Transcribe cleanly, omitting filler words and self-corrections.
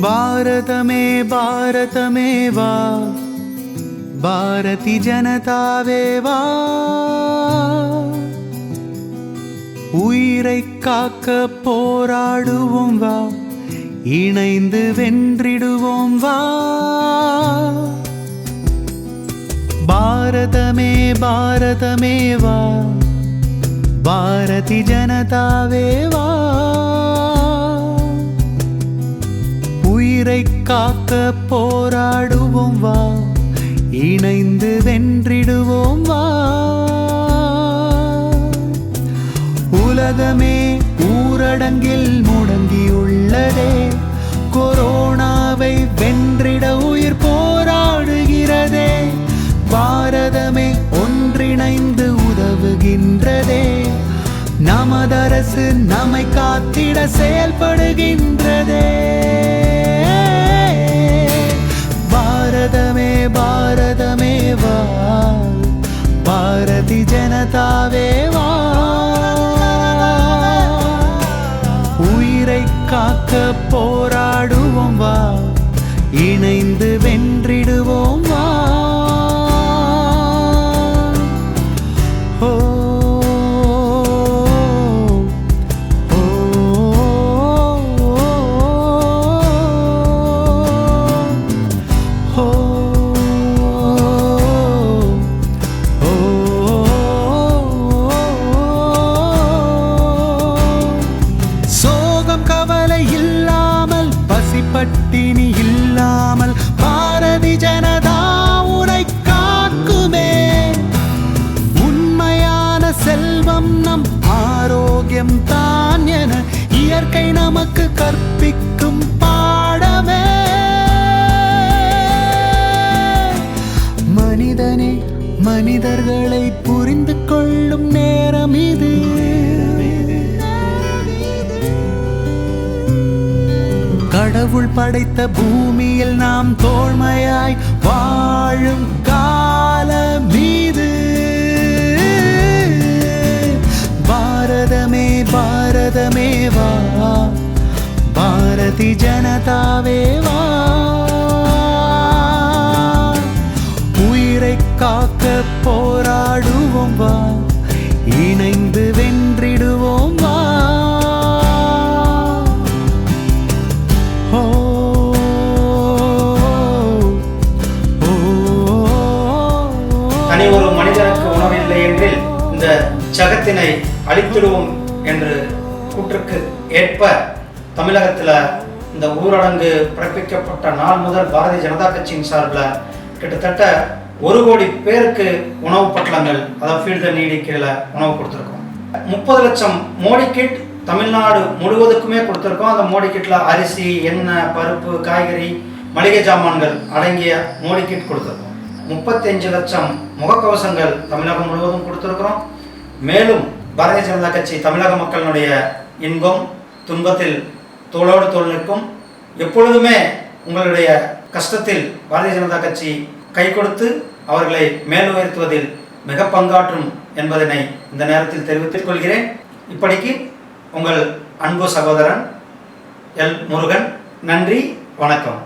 பாரதமே பாரதமே வா, பாரதி ஜனதாவே வா, உயிரை காக்க போராடுவோம் வா, இணைந்து வென்றிடுவோம் வா. பாரதமே பாரதமே வா, பாரதி ஜனதாவே வா, உயிரை காக்க போராடுவோம் வா, இணைந்து வென்றிடுவோம் வா. உலகமே ஊரடங்கில் முடங்கியுள்ளதே, கொரோனாவை வென்றிட உயிர் போராடுகிறதே. பாரதமே ஒன்றிணைந்து உதவுகின்றதே, நமதரசு நம்மை காத்திட செயல்படுகின்றதே. பாரதமே பாரதமே வா, பாரதி ஜனதாவே வா, உயிரை காக்க போராடுவோம் வா, இணைந்து வென்றிடுவோம் வா. கவலை இல்லாமல் பசிப்பட்டினி இல்லாமல் பாரதி ஜனதா உனை காக்குமே. உண்மையான செல்வம் நம் ஆரோக்கியம் தான் என இயற்கை நமக்கு கற்பிக்கும் பாடமே. மனிதனே மனிதர்களை புரிந்து கொள்ளும் நேரம் இது. கடவுள் படைத்த பூமியில் நாம் தோழ்மையாய் வாழும் காலம் மீது. பாரதமே பாரதமே வா, பாரதி ஜனதாவே வா, உயிரை காக்க போராடுவோம் வா, இணைந்து வென்றிடுவோம் வா. தனி ஒரு மனிதனுக்கு உணவில்லை என்றில் இந்த ஜகத்தினை அழித்திடுவோம் என்று கூற்றுக்கு ஏற்ப தமிழகத்தில் இந்த ஊரடங்கு பிறப்பிக்கப்பட்ட நாள் முதல் பாரதிய ஜனதா கட்சியின் சார்பில் கிட்டத்தட்ட 1 கோடி பேருக்கு உணவு பட்டலங்கள், அதாவது ஃபீல்ட் த நீடி கீழே உணவு கொடுத்துருக்கோம். 30 லட்சம் மோடி கிட் தமிழ்நாடு முழுவதுக்குமே கொடுத்துருக்கோம். அந்த மோடி கிட்டில் அரிசி, எண்ணெய், பருப்பு, காய்கறி, மளிகை ஜாமான்கள் அடங்கிய மோடி கிட் கொடுத்துருக்கோம். 35 லட்சம் முகக்கவசங்கள் தமிழகம் முழுவதும் கொடுத்துருக்கிறோம். மேலும் பாரதிய ஜனதா கட்சி தமிழக மக்களுடைய இன்பம் துன்பத்தில் தோளோடு தோள் நிற்கும். எப்பொழுதுமே உங்களுடைய கஷ்டத்தில் பாரதிய ஜனதா கட்சி கை கொடுத்து அவர்களை மேல் உயர்த்துவதில் மிக பங்காற்றும் என்பதனை இந்த நேரத்தில் தெரிவித்துக் கொள்கிறேன். இப்படிக்கு உங்கள் அன்பு சகோதரன் எல். முருகன். நன்றி, வணக்கம்.